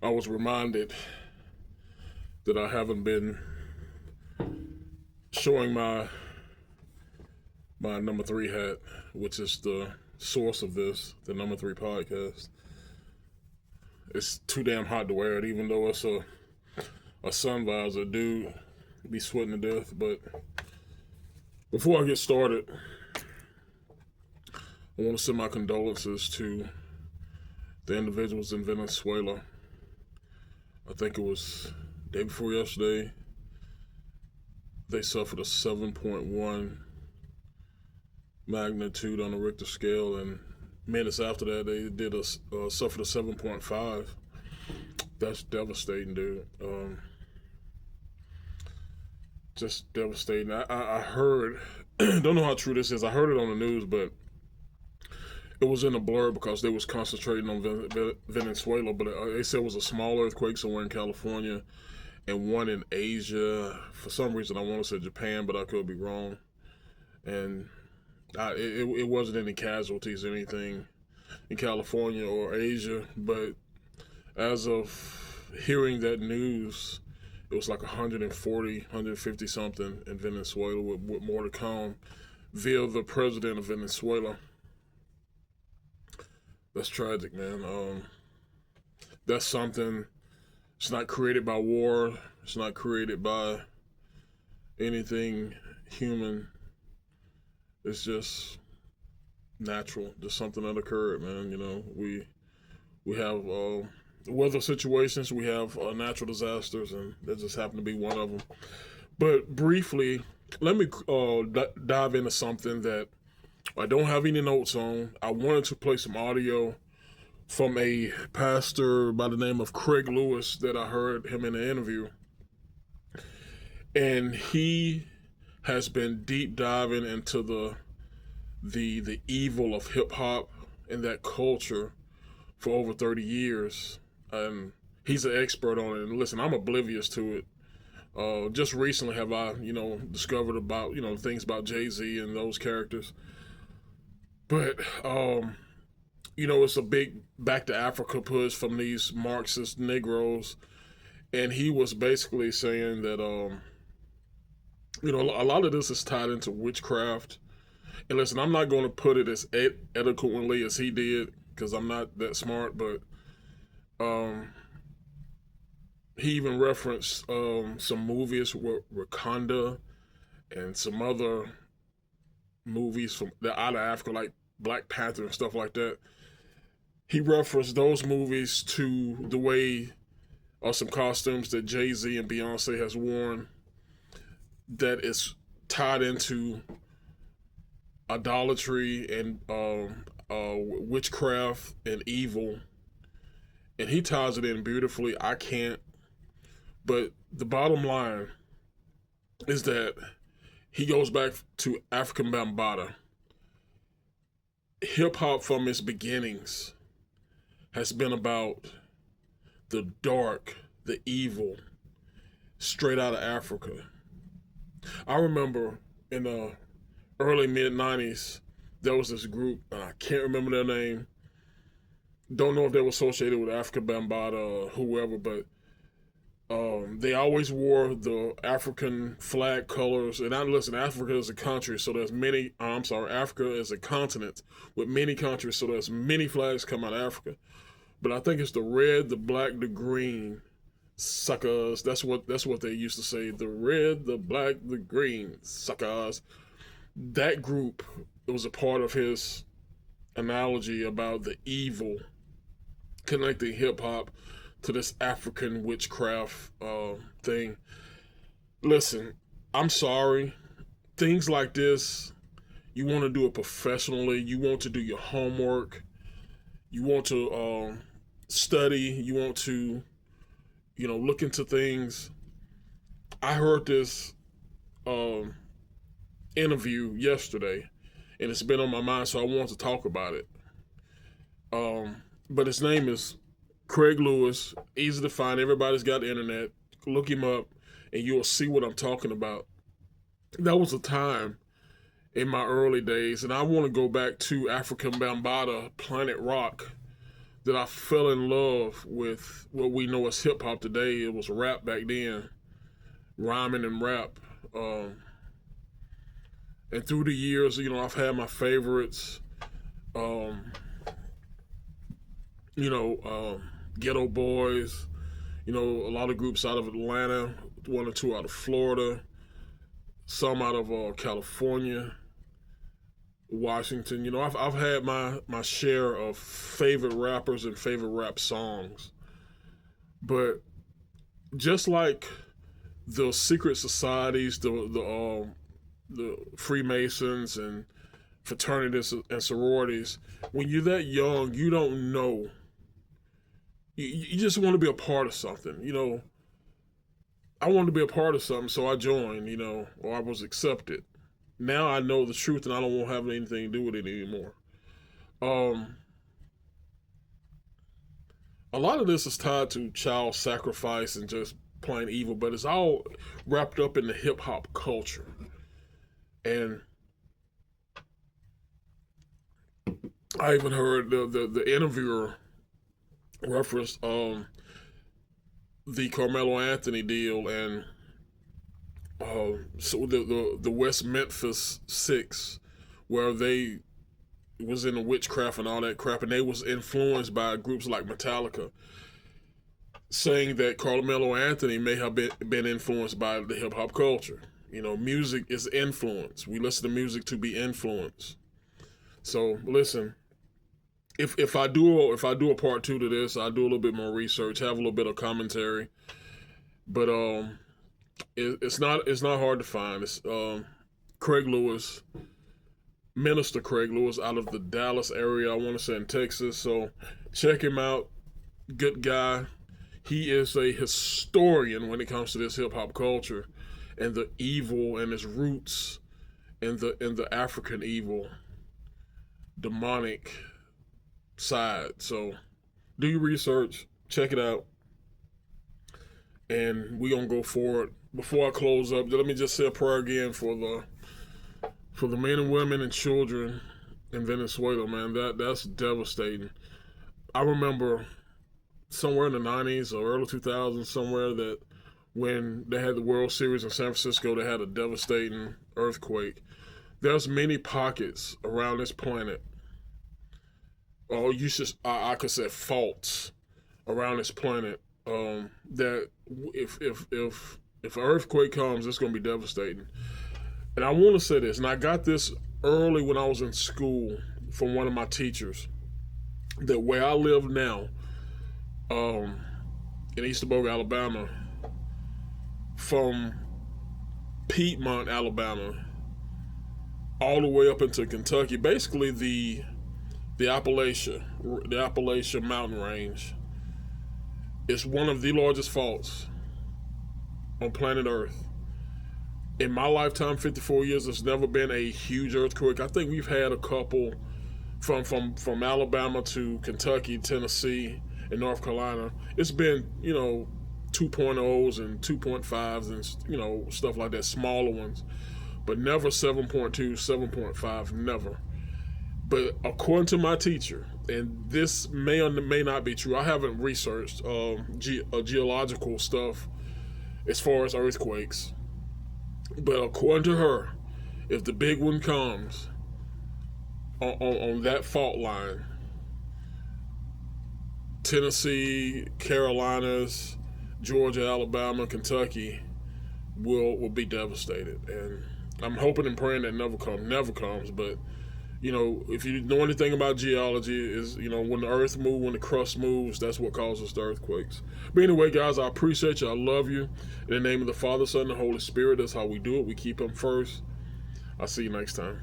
I was reminded that I haven't been showing my number three hat, which is the source of this, the number three podcast. It's too damn hot to wear it, even though it's a sun visor. Dude, be sweating to death. But before I get started, I want to send my condolences to the individuals in Venezuela. I think it was day before yesterday. They suffered a 7.1 magnitude on the Richter scale, and minutes after that, they suffered a 7.5. That's devastating, dude. Just devastating. I heard, don't know how true this is. I heard it on the news, but it was in a blur because they was concentrating on Venezuela, but they said it was a small earthquake somewhere in California and one in Asia. For some reason, I want to say Japan, but I could be wrong. And it wasn't any casualties or anything in California or Asia, but as of hearing that news, it was like 140, 150 something in Venezuela with more to come via the president of Venezuela. That's tragic, man. That's something. It's not created by war. It's not created by anything human. It's just natural. Just something that occurred, man. You know, we have weather situations. We have natural disasters, and that just happened to be one of them. But briefly, let me dive into something that I don't have any notes on. I wanted to play some audio from a pastor by the name of Craig Lewis that I heard him in an interview. And he has been deep diving into the evil of hip hop and that culture for over 30 years. And he's an expert on it. And listen, I'm oblivious to it. Just recently have I, discovered about, things about Jay-Z and those characters. But, it's a big back to Africa push from these Marxist Negroes. And he was basically saying that, a lot of this is tied into witchcraft. And listen, I'm not going to put it as eloquently as he did, because I'm not that smart, but he even referenced some movies with Wakanda and some other movies from out of Africa, like Black Panther and stuff like that. He referenced those movies to the way some costumes that Jay-Z and Beyonce has worn that is tied into idolatry and witchcraft and evil. And he ties it in beautifully. I can't. But the bottom line is that he goes back to African Bambaataa. Hip-hop from its beginnings has been about the dark, the evil, straight out of Africa. I remember in the early mid-90s, there was this group, and I can't remember their name. Don't know if they were associated with African Bambaataa or whoever, but they always wore the African flag colors. And Africa is a country, so there's Africa is a continent with many countries, so there's many flags come out of Africa. But I think it's the red, the black, the green, suckers. That's what they used to say. The red, the black, the green, suckers. That group, it was a part of his analogy about the evil connecting hip-hop to this African witchcraft thing. Listen, I'm sorry. Things like this, you want to do it professionally. You want to do your homework. You want to study. You want to, look into things. I heard this interview yesterday, and it's been on my mind, so I want to talk about it. But his name is Craig Lewis. Easy to find. Everybody's got the internet. Look him up, and you'll see what I'm talking about. That was a time in my early days, and I want to go back to African Bambaataa, Planet Rock, that I fell in love with what we know as hip hop today. It was rap back then, rhyming and rap. And through the years, I've had my favorites. Ghetto Boys. A lot of groups out of Atlanta, one or two out of Florida, some out of California, Washington. I've had my share of favorite rappers and favorite rap songs. But just like the secret societies, the Freemasons and fraternities and sororities, when you're that young, you don't know. You just want to be a part of something. I wanted to be a part of something, so I joined, or I was accepted. Now I know the truth and I don't want to have anything to do with it anymore. A lot of this is tied to child sacrifice and just plain evil, but it's all wrapped up in the hip hop culture. And I even heard the interviewer reference the Carmelo Anthony deal and so the West Memphis Six, where they was in the witchcraft and all that crap, and they was influenced by groups like Metallica, saying that Carmelo Anthony may have been influenced by the hip hop culture. Music is influence. We listen to music to be influenced. So listen. If I do a part 2 to this, I do a little bit more research, have a little bit of commentary, but it's not hard to find. It's Craig Lewis, Minister Craig Lewis, out of the Dallas area. I want to say in Texas. So check him out. Good guy. He is a historian when it comes to this hip hop culture and the evil and its roots and the African evil, demonic side. So do your research, check it out, and we gonna go forward. Before I close up, let me just say a prayer again for the men and women and children in Venezuela, man. That's devastating. I remember somewhere in the 90s or early 2000s, somewhere, that when they had the World Series in San Francisco, they had a devastating earthquake. There's many pockets around this planet, or I could say faults around this planet, that if an earthquake comes, it's going to be devastating. And I want to say this, and I got this early when I was in school from one of my teachers, that where I live now, in Easterburg, Alabama, from Piedmont, Alabama, all the way up into Kentucky, basically the Appalachia mountain range, is one of the largest faults on planet Earth. In my lifetime, 54 years, there's never been a huge earthquake. I think we've had a couple from Alabama to Kentucky, Tennessee, and North Carolina. It's been, 2.0s and 2.5s and, stuff like that, smaller ones, but never 7.2, 7.5, never. But according to my teacher, and this may or may not be true, I haven't researched geological stuff as far as earthquakes, but according to her, if the big one comes on that fault line, Tennessee, Carolinas, Georgia, Alabama, Kentucky will be devastated. And I'm hoping and praying that never comes, but if you know anything about geology, is when the earth moves, when the crust moves, that's what causes the earthquakes. But anyway, guys, I appreciate you. I love you. In the name of the Father, Son, and the Holy Spirit, that's how we do it. We keep Him first. I'll see you next time.